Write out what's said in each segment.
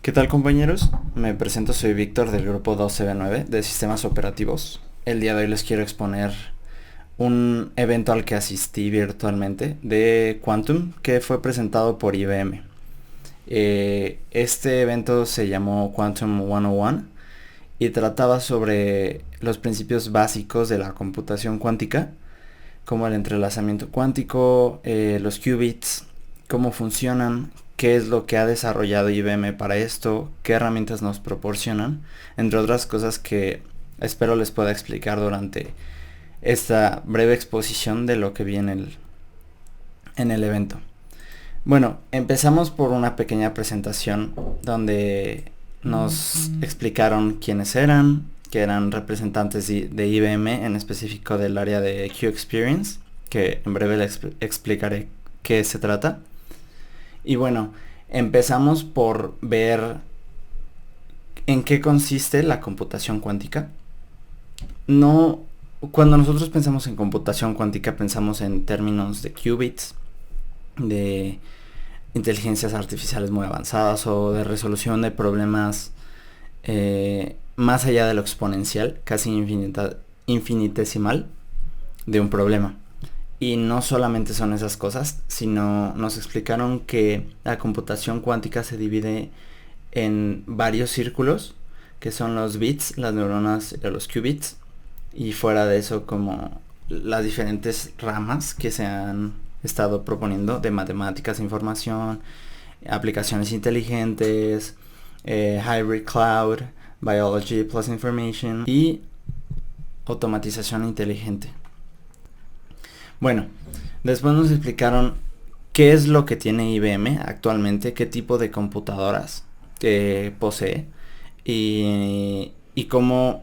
¿Qué tal, compañeros? Me presento, soy Víctor del grupo 2CB9 de Sistemas Operativos. El día de hoy les quiero exponer un evento al que asistí virtualmente de Quantum que fue presentado por IBM. Este evento se llamó Quantum 101 y trataba sobre los principios básicos de la computación cuántica, como el entrelazamiento cuántico, los qubits, cómo funcionan, qué es lo que ha desarrollado IBM para esto, qué herramientas nos proporcionan, entre otras cosas que espero les pueda explicar durante esta breve exposición de lo que vi en el evento. Bueno, empezamos por una pequeña presentación donde nos explicaron quiénes eran, que eran representantes de IBM, en específico del área de Q-Experience, que en breve les explicaré qué se trata. Y bueno, empezamos por ver en qué consiste la computación cuántica. No, cuando nosotros pensamos en computación cuántica pensamos en términos de qubits, de inteligencias artificiales muy avanzadas o de resolución de problemas más allá de lo exponencial, casi infinitesimal de un problema. Y no solamente son esas cosas, sino nos explicaron que la computación cuántica se divide en varios círculos, que son los bits, las neuronas, los qubits, y fuera de eso como las diferentes ramas que se han estado proponiendo de matemáticas, información, aplicaciones inteligentes, hybrid cloud, biology plus information y automatización inteligente. Bueno, después nos explicaron qué es lo que tiene IBM actualmente, qué tipo de computadoras posee y cómo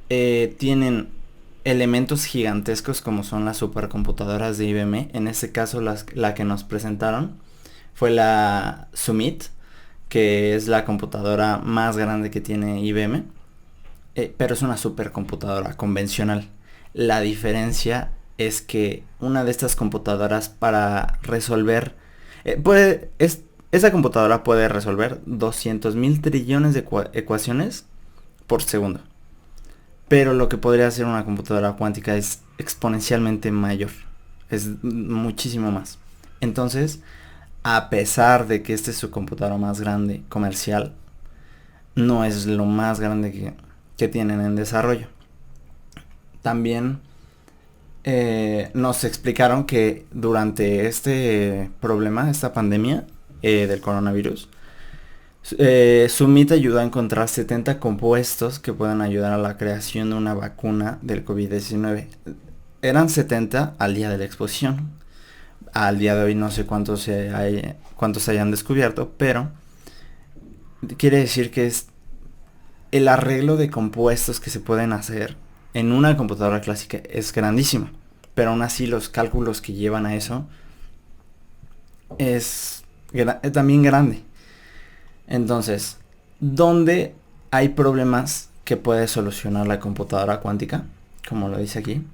tienen elementos gigantescos como son las supercomputadoras de IBM. En este caso la que nos presentaron fue la Summit, que es la computadora más grande que tiene IBM, pero es una supercomputadora convencional. La diferencia es que una de estas computadoras para resolver esa computadora puede resolver 200.000 trillones de ecuaciones por segundo, pero lo que podría hacer una computadora cuántica es exponencialmente mayor, es muchísimo más. Entonces, a pesar de que este es su computadora más grande comercial, no es lo más grande que tienen en desarrollo. También nos explicaron que durante este problema, esta pandemia del coronavirus, Summit ayudó a encontrar 70 compuestos que pueden ayudar a la creación de una vacuna del COVID-19. Eran 70 al día de la exposición. Al día de hoy no sé cuántos se hayan descubierto, pero quiere decir que es el arreglo de compuestos que se pueden hacer en una computadora clásica es grandísimo, pero aún así los cálculos que llevan a eso es también grande. Entonces, ¿dónde hay problemas que puede solucionar la computadora cuántica? Como lo dice aquí.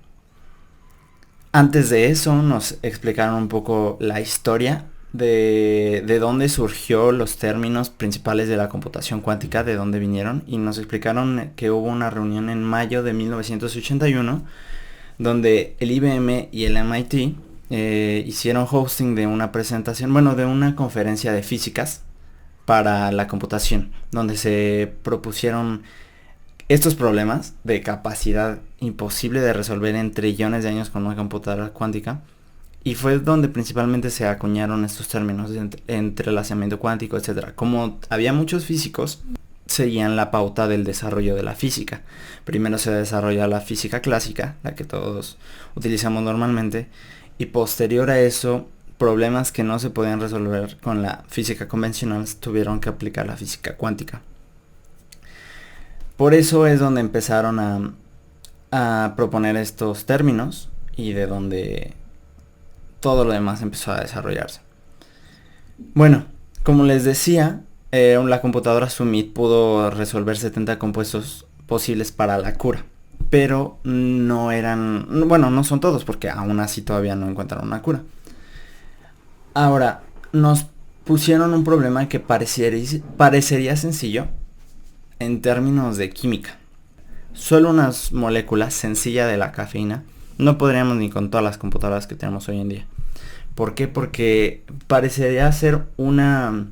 Antes de eso nos explicaron un poco la historia de dónde surgió los términos principales de la computación cuántica, de dónde vinieron, y nos explicaron que hubo una reunión en mayo de 1981 donde el IBM y el MIT hicieron hosting de una presentación, bueno, de una conferencia de físicas para la computación, donde se propusieron estos problemas de capacidad imposible de resolver en trillones de años con una computadora cuántica. Y fue donde principalmente se acuñaron estos términos de entrelazamiento cuántico, etc. Como había muchos físicos, seguían la pauta del desarrollo de la física. Primero se desarrolla la física clásica, la que todos utilizamos normalmente, y posterior a eso, problemas que no se podían resolver con la física convencional tuvieron que aplicar la física cuántica. Por eso es donde empezaron a proponer estos términos y de donde todo lo demás empezó a desarrollarse. Bueno, como les decía, la computadora Summit pudo resolver 70 compuestos posibles para la cura, pero no son todos, porque aún así todavía no encontraron una cura. Ahora, nos pusieron un problema que parecería sencillo en términos de química. Solo una molécula sencilla de la cafeína no podríamos ni con todas las computadoras que tenemos hoy en día. ¿Por qué? Porque parecería ser una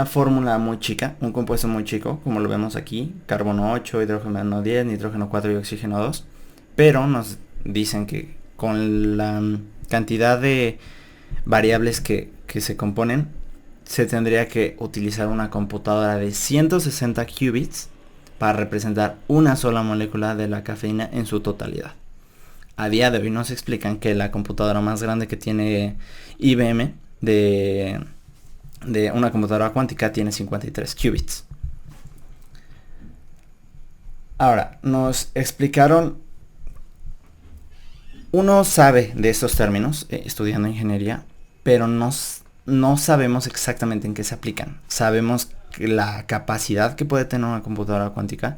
fórmula muy chica, un compuesto muy chico, como lo vemos aquí, carbono 8, hidrógeno 10, nitrógeno 4 y oxígeno 2, pero nos dicen que con la cantidad de variables que se componen, se tendría que utilizar una computadora de 160 qubits para representar una sola molécula de la cafeína en su totalidad. A día de hoy nos explican que la computadora más grande que tiene IBM de una computadora cuántica tiene 53 qubits. Ahora, nos explicaron, uno sabe de estos términos estudiando ingeniería, pero no sabemos exactamente en qué se aplican. Sabemos la capacidad que puede tener una computadora cuántica,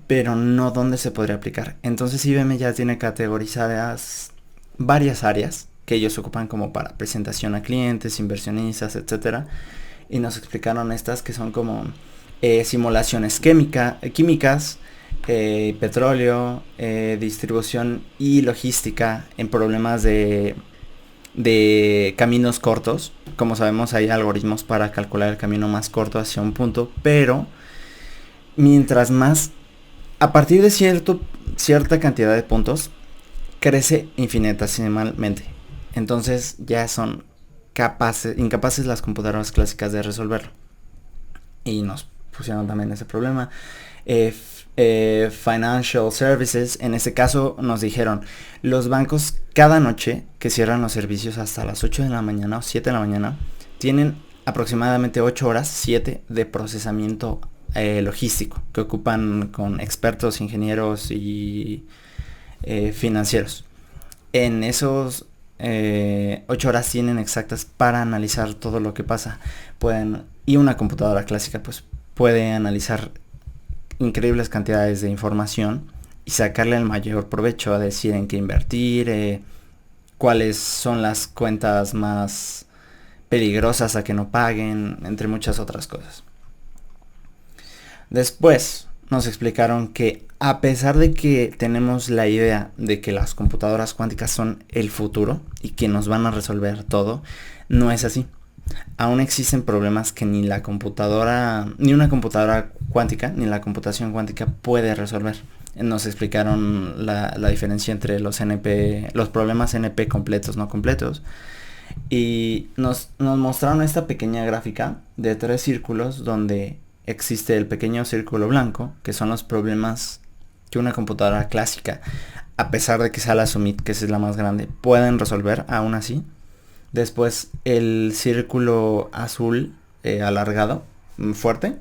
pero no dónde se podría aplicar. Entonces IBM ya tiene categorizadas varias áreas que ellos ocupan como para presentación a clientes, inversionistas, etcétera. Y nos explicaron estas que son como simulaciones químicas, petróleo, distribución y logística en problemas de caminos cortos. Como sabemos, hay algoritmos para calcular el camino más corto hacia un punto, pero mientras más, a partir de cierta cantidad de puntos, crece infinitesimalmente. Entonces ya son incapaces las computadoras clásicas de resolverlo. Y nos pusieron también ese problema. Financial Services, en este caso nos dijeron, los bancos cada noche que cierran los servicios hasta las 8 de la mañana o 7 de la mañana, tienen aproximadamente 8 horas, 7 de procesamiento logístico, que ocupan con expertos, ingenieros y financieros. En esos 8 horas tienen exactas para analizar todo lo que pasa. Y una computadora clásica pues puede analizar increíbles cantidades de información y sacarle el mayor provecho, a decir en qué invertir, cuáles son las cuentas más peligrosas a que no paguen, entre muchas otras cosas. Después nos explicaron que a pesar de que tenemos la idea de que las computadoras cuánticas son el futuro y que nos van a resolver todo, no es así. Aún existen problemas que ni una computadora cuántica, ni la computación cuántica puede resolver. Nos explicaron la diferencia entre los problemas NP completos, no completos. Y nos mostraron esta pequeña gráfica de 3 círculos donde existe el pequeño círculo blanco, que son los problemas que una computadora clásica, a pesar de que sea la Summit, que es la más grande, pueden resolver aún así. Después el círculo azul alargado, fuerte,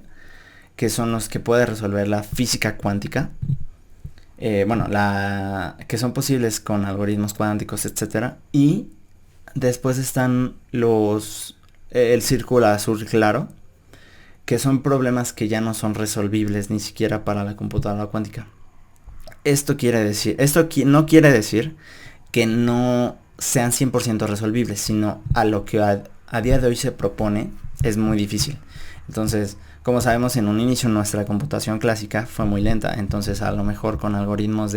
que son los que puede resolver la física cuántica. Que son posibles con algoritmos cuánticos, etcétera. Y después están el círculo azul claro, que son problemas que ya no son resolvibles ni siquiera para la computadora cuántica. Esto no quiere decir que no sean 100% resolvibles, sino a lo que a día de hoy se propone es muy difícil. Entonces, como sabemos, en un inicio nuestra computación clásica fue muy lenta, entonces a lo mejor con algoritmos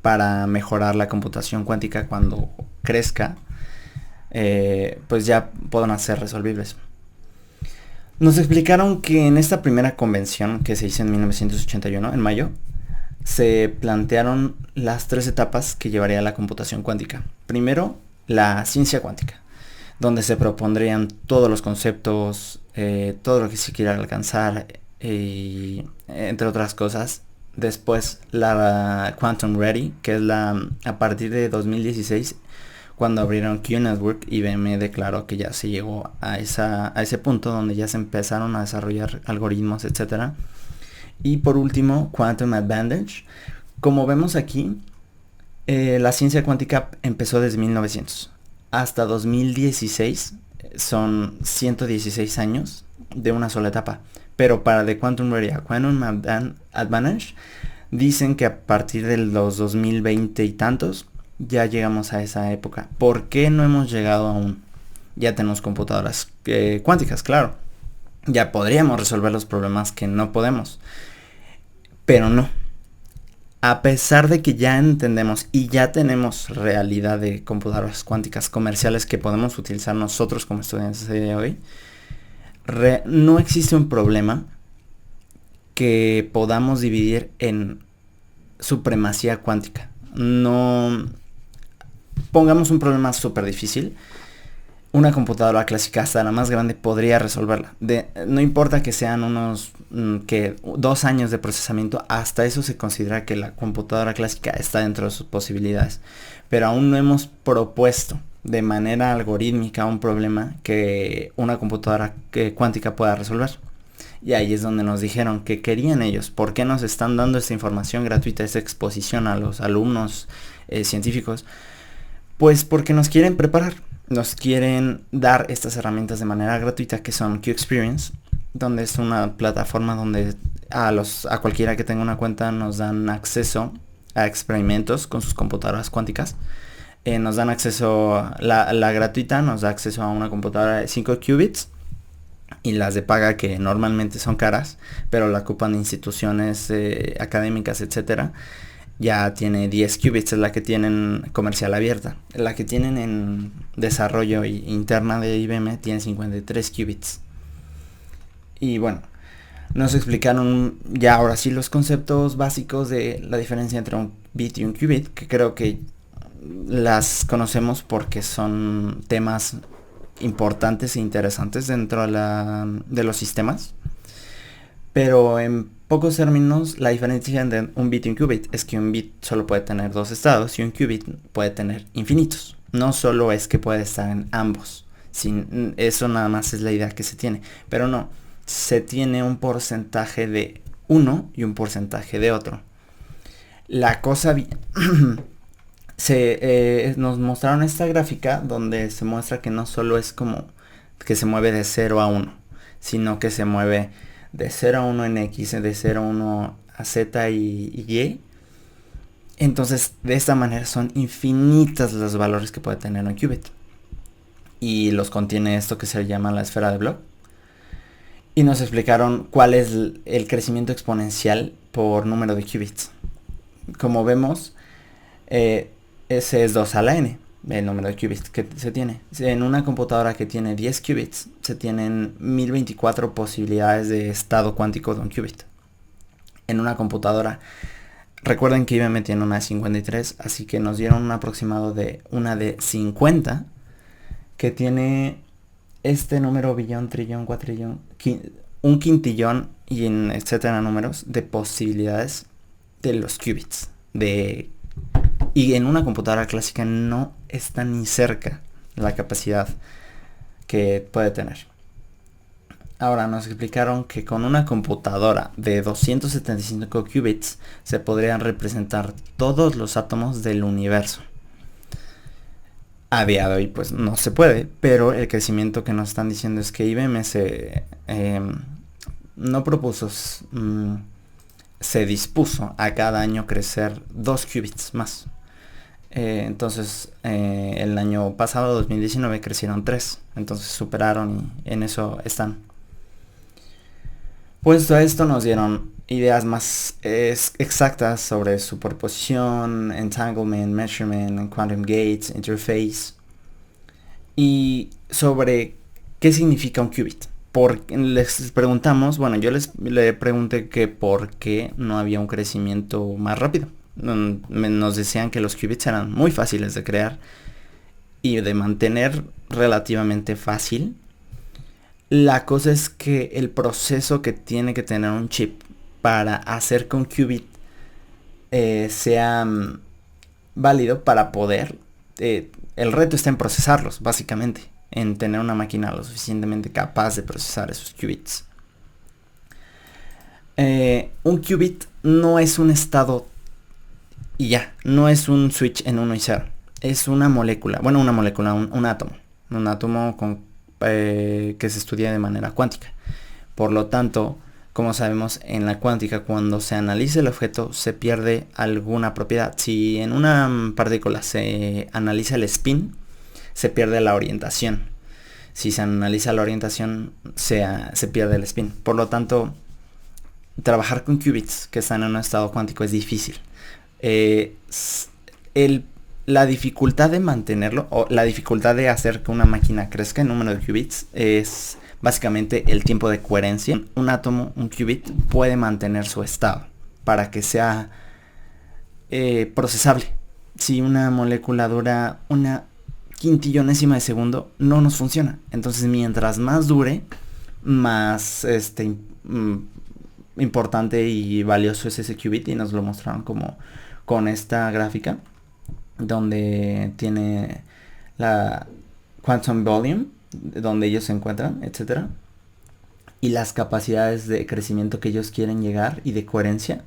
para mejorar la computación cuántica cuando crezca, pues ya podrán ser resolvibles. Nos explicaron que en esta primera convención que se hizo en 1981, en mayo, se plantearon las 3 etapas que llevaría la computación cuántica. Primero, la ciencia cuántica, donde se propondrían todos los conceptos, todo lo que se quiera alcanzar, entre otras cosas. Después, la Quantum Ready, que es a partir de 2016, cuando abrieron QNetwork, IBM declaró que ya se llegó a ese punto donde ya se empezaron a desarrollar algoritmos, etcétera. Y por último, Quantum Advantage. Como vemos aquí, la ciencia cuántica empezó desde 1900 hasta 2016. Son 116 años de una sola etapa. Pero para The Quantum Ready a Quantum Advantage, dicen que a partir de los 2020 y tantos, ya llegamos a esa época. ¿Por qué no hemos llegado aún? ya tenemos computadoras cuánticas, claro. Ya podríamos resolver los problemas que no podemos. Pero no. A pesar de que ya entendemos y ya tenemos realidad de computadoras cuánticas comerciales que podemos utilizar nosotros como estudiantes de hoy, no existe un problema que podamos dividir en supremacía cuántica. No pongamos un problema súper difícil. Una computadora clásica, hasta la más grande, podría resolverla. No importa que sean unos 2 años de procesamiento, hasta eso se considera que la computadora clásica está dentro de sus posibilidades. Pero aún no hemos propuesto de manera algorítmica un problema que una computadora cuántica pueda resolver. Y ahí es donde nos dijeron que querían ellos. ¿Por qué nos están dando esta información gratuita, esta exposición a los alumnos científicos? Pues porque nos quieren preparar. Nos quieren dar estas herramientas de manera gratuita, que son QExperience, donde es una plataforma donde a cualquiera que tenga una cuenta nos dan acceso a experimentos con sus computadoras cuánticas. Nos dan acceso, la gratuita nos da acceso a una computadora de 5 qubits, y las de paga, que normalmente son caras, pero la ocupan instituciones académicas, etcétera, ya tiene 10 qubits, es la que tienen comercial abierta. La que tienen en desarrollo interna de IBM tiene 53 qubits. Y bueno, nos explicaron ya ahora sí los conceptos básicos de la diferencia entre un bit y un qubit, que creo que las conocemos porque son temas importantes e interesantes dentro de los sistemas. Pero en pocos términos, la diferencia entre un bit y un qubit es que un bit solo puede tener 2 estados y un qubit puede tener infinitos. No solo es que puede estar en ambos. Eso nada más es la idea que se tiene. Pero no, se tiene un porcentaje de uno y un porcentaje de otro. La cosa... nos mostraron esta gráfica donde se muestra que no solo es como que se mueve de 0 a 1, sino que se mueve de 0 a 1 en X, de 0 a 1 a Z y Y. Entonces, de esta manera son infinitas los valores que puede tener un qubit. Y los contiene esto que se llama la esfera de Bloch. Y nos explicaron cuál es el crecimiento exponencial por número de qubits. Como vemos, ese es 2 a la n, el número de qubits que se tiene. En una computadora que tiene 10 qubits, se tienen 1024 posibilidades de estado cuántico de un qubit. En una computadora, recuerden que IBM tiene una de 53, así que nos dieron un aproximado de una de 50, que tiene este número billón, trillón, cuatrillón, un quintillón y etcétera números de posibilidades de los qubits. Y en una computadora clásica no está ni cerca la capacidad que puede tener. Ahora nos explicaron que con una computadora de 275 qubits se podrían representar todos los átomos del universo. A día de hoy pues no se puede, pero el crecimiento que nos están diciendo es que IBM no propuso, se dispuso a cada año crecer 2 qubits más. Entonces el año pasado, 2019, crecieron 3. Entonces superaron y en eso están. Puesto a esto nos dieron ideas más exactas sobre superposición, entanglement, measurement, quantum gates, interface. Y sobre qué significa un qubit. Les preguntamos, bueno, yo le pregunté que por qué no había un crecimiento más rápido. Nos decían que los qubits eran muy fáciles de crear y de mantener relativamente fácil. La cosa es que el proceso que tiene que tener un chip para hacer que un qubit sea válido para poder... el reto está en procesarlos, básicamente. En tener una máquina lo suficientemente capaz de procesar esos qubits. Un qubit no es un estado y ya, no es un switch en 1 y 0. Es una molécula, un átomo. Un átomo que se estudia de manera cuántica. Por lo tanto, como sabemos, en la cuántica, cuando se analiza el objeto, se pierde alguna propiedad. Si en una partícula se analiza el spin, se pierde la orientación. Si se analiza la orientación, se pierde el spin. Por lo tanto, trabajar con qubits que están en un estado cuántico es difícil. La dificultad de mantenerlo, o la dificultad de hacer que una máquina crezca en número de qubits, es básicamente el tiempo de coherencia. Un átomo, un qubit, puede mantener su estado para que sea procesable. Si una molécula dura una quintillonésima de segundo, no nos funciona. Entonces, mientras más dure, más importante y valioso es ese qubit, y nos lo mostraron como con esta gráfica donde tiene la quantum volume, donde ellos se encuentran, etcétera, y las capacidades de crecimiento que ellos quieren llegar y de coherencia.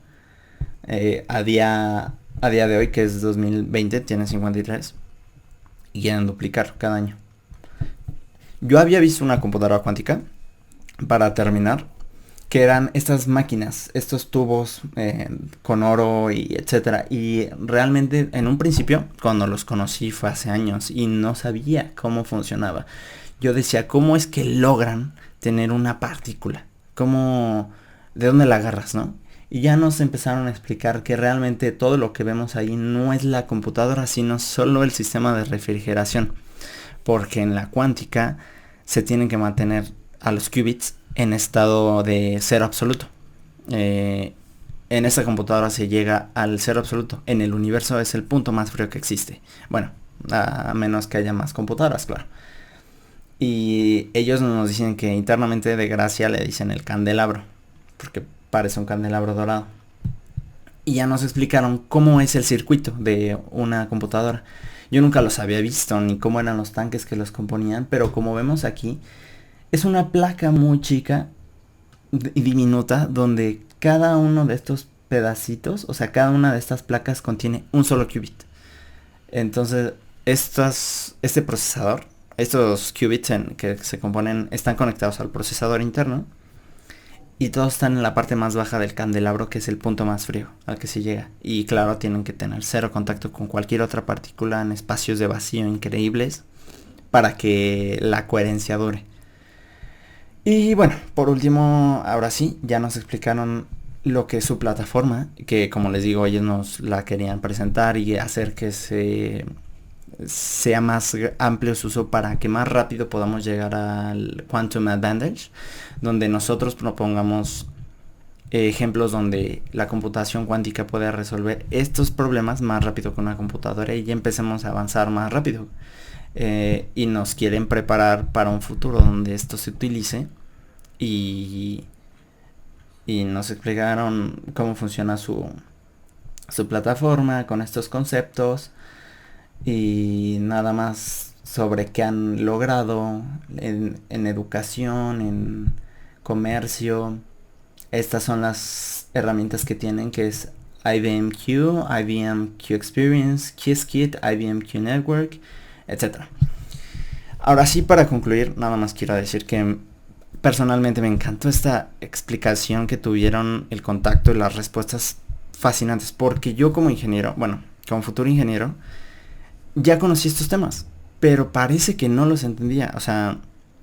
A día de hoy, que es 2020, tienen 53 y quieren duplicar cada año. Yo había visto una computadora cuántica, para terminar, que eran estas máquinas, estos tubos con oro y etcétera. Y realmente en un principio, cuando los conocí fue hace años y no sabía cómo funcionaba. Yo decía, ¿cómo es que logran tener una partícula? ¿De dónde la agarras, no? Y ya nos empezaron a explicar que realmente todo lo que vemos ahí no es la computadora, sino solo el sistema de refrigeración. Porque en la cuántica se tienen que mantener a los qubits en estado de cero absoluto. En esta computadora se llega al cero absoluto. En el universo es el punto más frío que existe. Bueno, a menos que haya más computadoras, claro. Y ellos nos dicen que internamente de gracia le dicen el candelabro, porque parece un candelabro dorado. Y ya nos explicaron cómo es el circuito de una computadora. Yo nunca los había visto, ni cómo eran los tanques que los componían, pero como vemos aquí, es una placa muy chica y diminuta, donde cada uno de estos pedacitos, o sea, cada una de estas placas contiene un solo qubit. Entonces, este procesador, estos qubits que se componen, están conectados al procesador interno, y todos están en la parte más baja del candelabro, que es el punto más frío al que se llega. Y claro, tienen que tener cero contacto con cualquier otra partícula en espacios de vacío increíbles para que la coherencia dure. Y bueno, por último, ahora sí, ya nos explicaron lo que es su plataforma, que como les digo, ellos nos la querían presentar y hacer que sea más amplio su uso para que más rápido podamos llegar al Quantum Advantage, donde nosotros propongamos ejemplos donde la computación cuántica puede resolver estos problemas más rápido que una computadora, y ya empecemos a avanzar más rápido. Y nos quieren preparar para un futuro donde esto se utilice, y nos explicaron cómo funciona su plataforma con estos conceptos y nada más sobre qué han logrado en educación, en comercio. Estas son las herramientas que tienen, que es IBM Q, IBM Q Experience, Qiskit, IBM Q Network, etc. Ahora sí, para concluir, nada más quiero decir que personalmente me encantó esta explicación que tuvieron, el contacto y las respuestas fascinantes, porque yo como ingeniero, bueno, como futuro ingeniero, ya conocí estos temas, pero parece que no los entendía. O sea,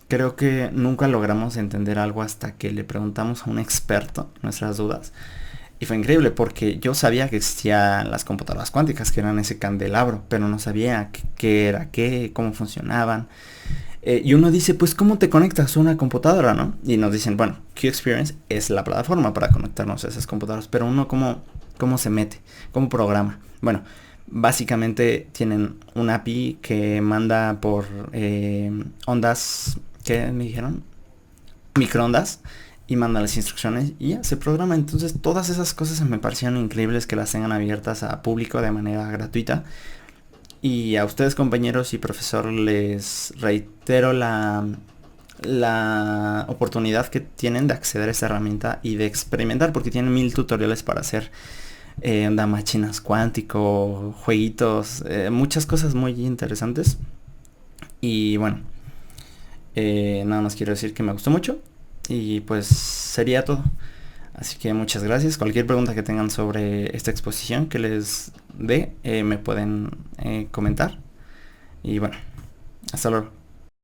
creo que nunca logramos entender algo hasta que le preguntamos a un experto nuestras dudas. Y fue increíble porque yo sabía que existían las computadoras cuánticas, que eran ese candelabro, pero no sabía qué era qué, cómo funcionaban. Y uno dice, pues, ¿cómo te conectas a una computadora, no? Y nos dicen, bueno, Q Experience es la plataforma para conectarnos a esas computadoras, pero uno cómo se mete, cómo programa. Bueno, básicamente tienen un API que manda por ondas, ¿qué me dijeron? Microondas, y manda las instrucciones y ya se programa. Entonces todas esas cosas me parecieron increíbles que las tengan abiertas a público de manera gratuita. Y a ustedes, compañeros y profesor, les reitero la oportunidad que tienen de acceder a esta herramienta y de experimentar, porque tienen 1000 tutoriales para hacer máquinas cuántico, jueguitos, muchas cosas muy interesantes. Y bueno, nada más quiero decir que me gustó mucho y pues sería todo. Así que muchas gracias. Cualquier pregunta que tengan sobre esta exposición que les dé, me pueden comentar. Y bueno, hasta luego.